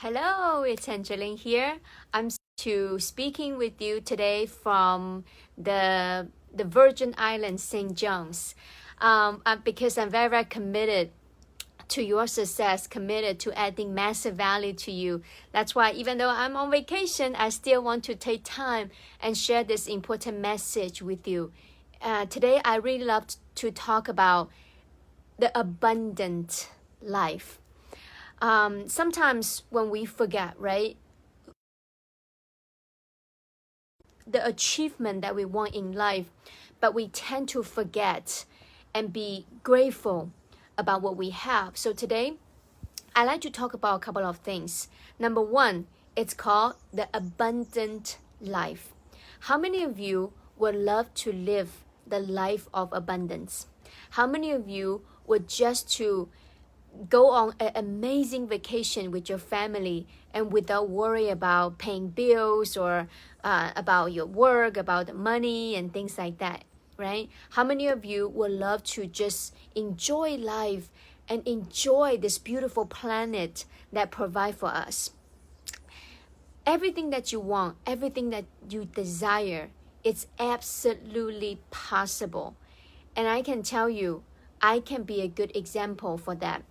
Hello, it's Angeline here. I'm speaking with you today from the Virgin Islands, St. John's, because I'm very committed to your success, committed to adding massive value to you. That's why even though I'm on vacation, I still want to take time and share this important message with you. Today, I really love to talk about the abundant life. Sometimes when we forget, right, the achievement that we want in life, but we tend to forget and be grateful about what we have. So today, I like to talk about a couple of things. Number one, it's called the abundant life. How many of you would love to live the life of abundance? How many of you would just to go on an amazing vacation with your family and without worry about paying bills or about your work, about the money and things like that, right? How many of you would love to just enjoy life and enjoy this beautiful planet that provides for us? Everything that you want, everything that you desire, it's absolutely possible. And I can tell you, I can be a good example for that.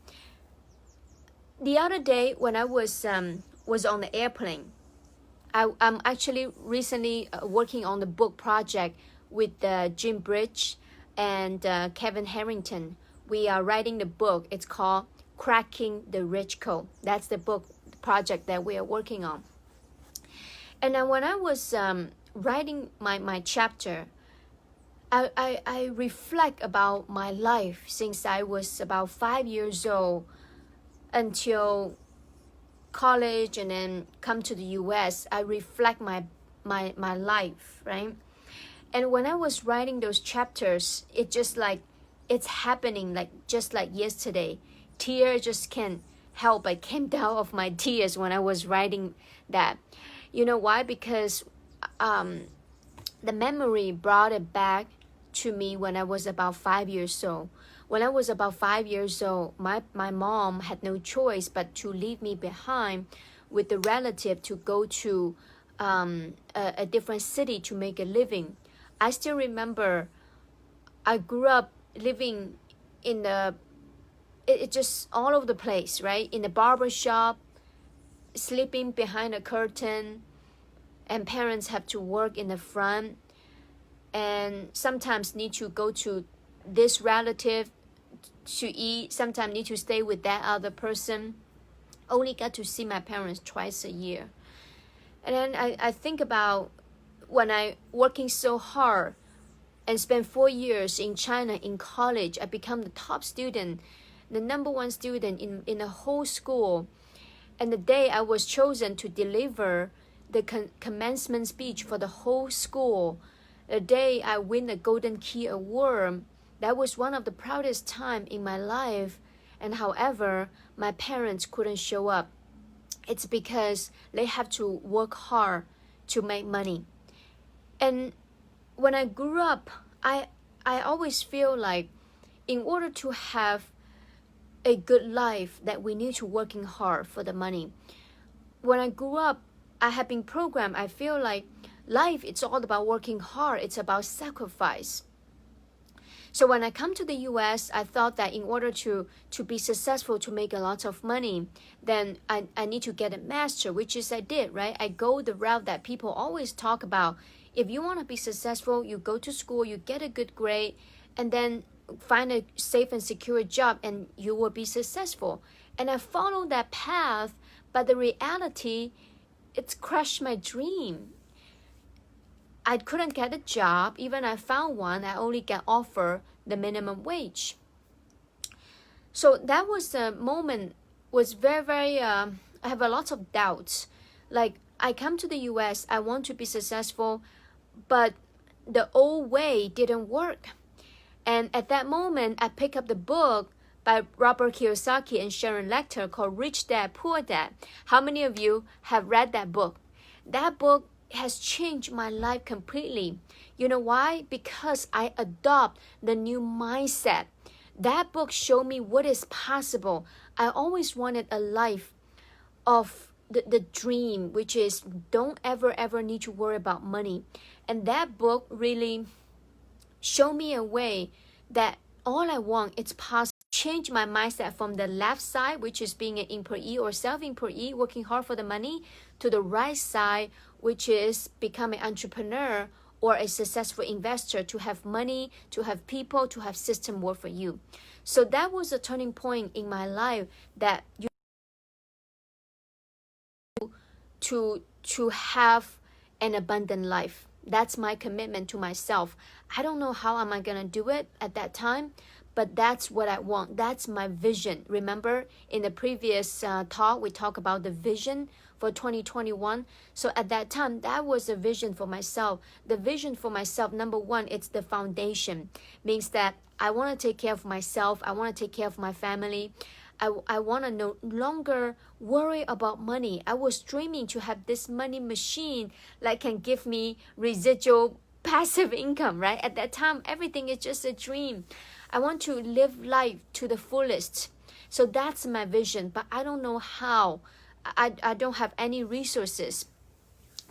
The other day when I was on the airplane, I'm actually recently working on the book project with Jim Bridge and Kevin Harrington. We are writing the book. It's called Cracking the Rich Code. That's the book project that we are working on. And then when I was writing my chapter, I reflect about my life since I was about 5 years old until college and then come to the US. I reflect my life, right? And when I was writing those chapters, it just like it's happening just like yesterday. Tears just can't help. I came down of my tears when I was writing that. You know why? Because the memory brought it back to me when I was about 5 years old. When I was about 5 years old, my mom had no choice but to leave me behind with the relative to go to a different city to make a living. I still remember I grew up living in it just all over the place, right? In the barbershop, sleeping behind a curtain, and parents have to work in the front, and sometimes need to go to this relative to eat, sometimes need to stay with that other person. Only got to see my parents twice a year. And then I think about when I working so hard and spent 4 years in China in college. I become the top student, the number one student in the whole school. And the day I was chosen to deliver the commencement speech for the whole school, the day I win the Golden Key Award, that was one of the proudest time in my life. And however, my parents couldn't show up. It's because they have to work hard to make money. And when I grew up, I always feel like in order to have a good life that we need to working hard for the money. When I grew up, I have been programmed. I feel like life, it's all about working hard. It's about sacrifice. So when I come to the US, I thought that in order to be successful, to make a lot of money, then I need to get a master, which is I did, right? I go the route that people always talk about. If you want to be successful, you go to school, you get a good grade, and then find a safe and secure job, and you will be successful. And I followed that path, but the reality, it's crushed my dream. I couldn't get a job. Even I found one, I only get offered the minimum wage. So that was the moment, was very, I have a lot of doubts. Like, I come to the US, I want to be successful, but the old way didn't work. And at that moment, I picked up the book by Robert Kiyosaki and Sharon Lecter called Rich Dad, Poor Dad. How many of you have read that book? That book has changed my life completely. You know why? Because I adopt the new mindset. That book showed me what is possible. I always wanted a life of the dream, which is don't ever need to worry about money. And that book really showed me a way that all I want is possible. Change my mindset from the left side, which is being an employee or self-employee, working hard for the money, to the right side, which is becoming an entrepreneur or a successful investor, to have money, to have people, to have system work for you. So that was a turning point in my life, that to have an abundant life. That's my commitment to myself. I don't know how am I gonna do it at that time, but that's what I want. That's my vision. Remember in the previous talk, we talked about the vision for 2021. So at that time, that was a vision for myself. The vision for myself, number one, it's the foundation. Means that I want to take care of myself. I want to take care of my family. I want to no longer worry about money. I was dreaming to have this money machine that can give me residual passive income, right? At that time, everything is just a dream. I want to live life to the fullest. So that's my vision, but I don't know how. I don't have any resources.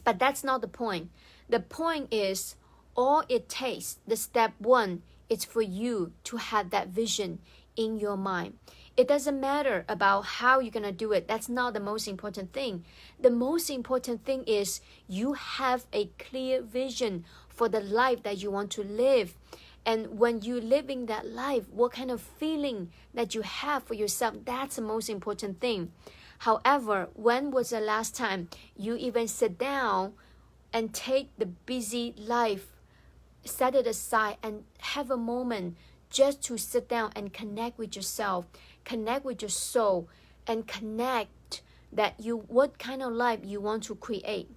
But that's not the point. The point is, all it takes, the step one, is for you to have that vision in your mind. It doesn't matter about how you're going to do it. That's not the most important thing. The most important thing is you have a clear vision for the life that you want to live. And when you're living that life, what kind of feeling that you have for yourself, that's the most important thing. However, when was the last time you even sit down and take the busy life, set it aside and have a moment just to sit down and connect with yourself, connect with your soul, and connect that what kind of life you want to create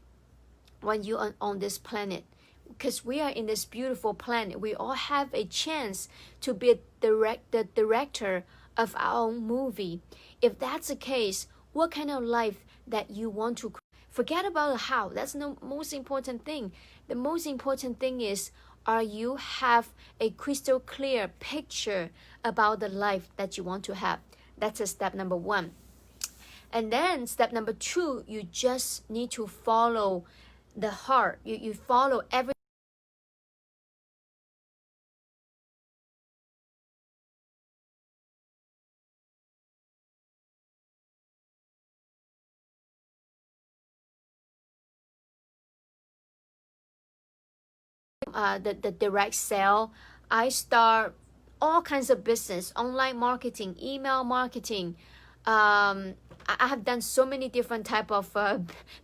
when you are on this planet? Because we are in this beautiful planet. We all have a chance to be the director of our own movie. If that's the case, what kind of life that you want to create? Forget about the how. That's the most important thing. The most important thing is, are you have a crystal clear picture about the life that you want to have? That's a step number one. And then step number two, you just need to follow the heart. You follow every the direct sale. I start all kinds of business, online marketing, email marketing. I have done so many different type of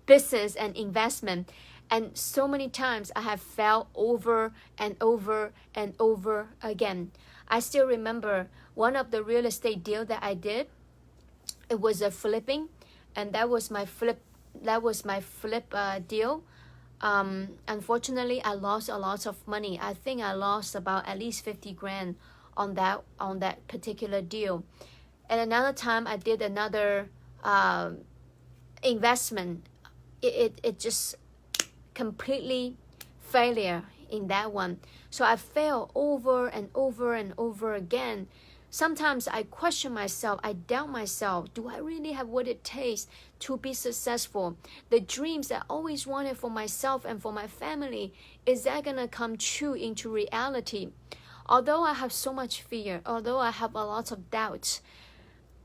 business and investment, and so many times I have failed over and over and over again. I still remember one of the real estate deal that I did. It was a flipping, and that was my flip deal. Unfortunately, I lost a lot of money. I think I lost about at least 50 grand on that particular deal. And another time I did another investment. It just completely failure in that one. So I fail over and over and over again. Sometimes I question myself, I doubt myself. Do I really have what it takes to be successful? The dreams I always wanted for myself and for my family, is that gonna come true into reality? Although I have so much fear, although I have a lot of doubts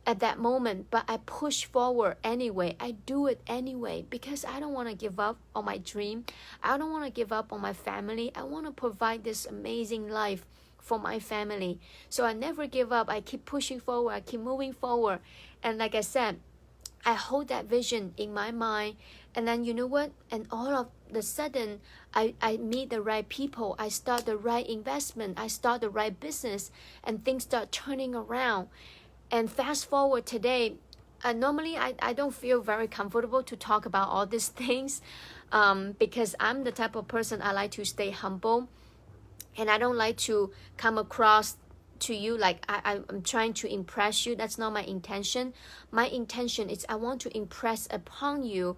at that moment, but I push forward anyway. I do it anyway because I don't want to give up on my dream. I don't want to give up on my family. I want to provide this amazing life for my family. So I never give up. I keep pushing forward. I keep moving forward. And like I said, I hold that vision in my mind. And then you know what? And all of the sudden, I meet the right people. I start the right investment. I start the right business. And things start turning around. And fast forward today, normally I don't feel very comfortable to talk about all these things because I'm the type of person, I like to stay humble. And I don't like to come across to you like I'm trying to impress you. That's not my intention. My intention is I want to impress upon you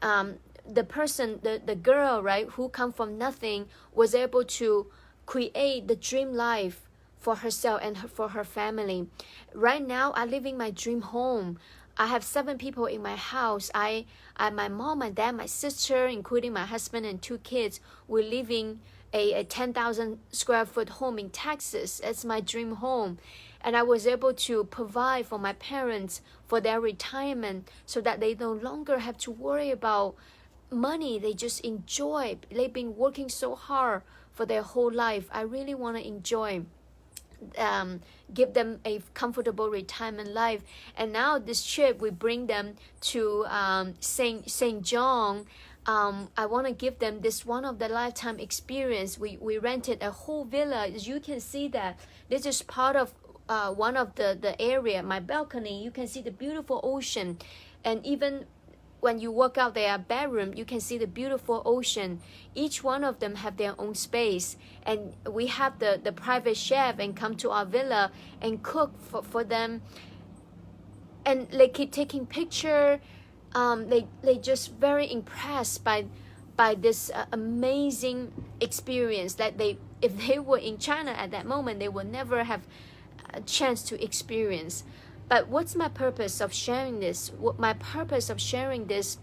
the person, the girl, right, who come from nothing, was able to create the dream life for herself and for her family. Right now, I'm living my dream home. I have 7 people in my house. My mom, my dad, my sister, including my husband and 2 kids, we're living a 10,000 square foot home in Texas. It's my dream home. And I was able to provide for my parents for their retirement so that they no longer have to worry about money. They just enjoy. They've been working so hard for their whole life. I really want to enjoy, give them a comfortable retirement life. And now this trip, we bring them to St. John. I want to give them this one of the lifetime experience. We rented a whole villa. As you can see that this is part of one of the area, my balcony. You can see the beautiful ocean, and even when you walk out their bedroom, you can see the beautiful ocean. Each one of them have their own space, and we have the private chef and come to our villa and cook for them, and they keep taking picture. They just very impressed by this amazing experience that if they were in China at that moment, they would never have a chance to experience. But what's my purpose of sharing this? What my purpose of sharing this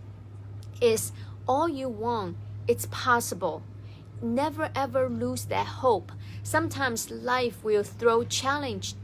is, all you want, it's possible. Never ever lose that hope. Sometimes life will throw challenge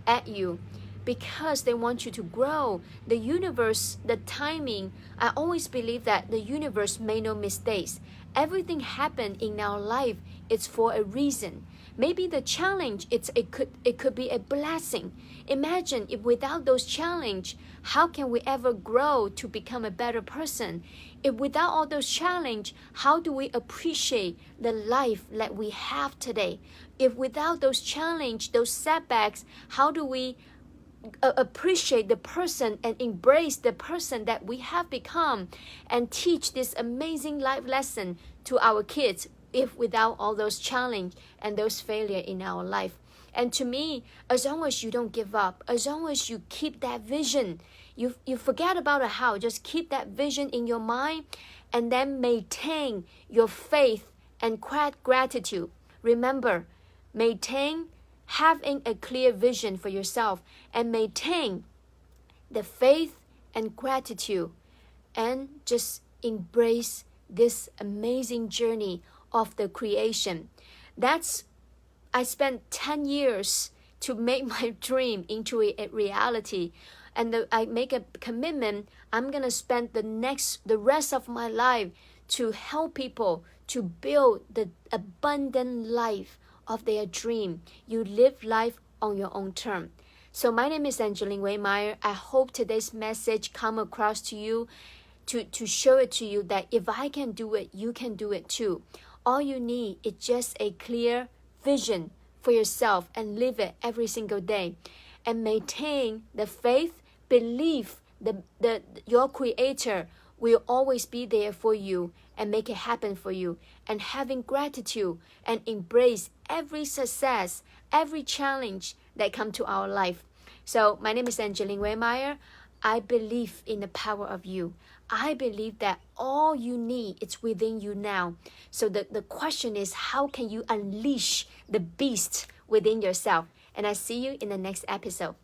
at you because they want you to grow. The universe, the timing, I always believe that the universe made no mistakes. Everything happened in our life, it's for a reason. Maybe the challenge, it could be a blessing. Imagine if without those challenges, how can we ever grow to become a better person? If without all those challenges, how do we appreciate the life that we have today? If without those challenges, those setbacks, how do we appreciate the person and embrace the person that we have become and teach this amazing life lesson to our kids if without all those challenges and those failures in our life? And to me, as long as you don't give up, as long as you keep that vision, you forget about a how, just keep that vision in your mind and then maintain your faith and gratitude. Remember, maintain having a clear vision for yourself and maintain the faith and gratitude and just embrace this amazing journey of the creation. I spent 10 years to make my dream into a reality, and I make a commitment. I'm gonna spend the rest of my life to help people to build the abundant life of their dream. You live life on your own term. So my name is Angeline Waymeyer. I hope today's message come across to you to show it to you that if I can do it, you can do it too. All you need is just a clear vision for yourself and live it every single day. And maintain the faith, believe your creator will always be there for you and make it happen for you. And having gratitude and embrace every success, every challenge that come to our life. So my name is Angeline Waymeyer. I believe in the power of you. I believe that all you need is within you now. So the question is, how can you unleash the beast within yourself? And I see you in the next episode.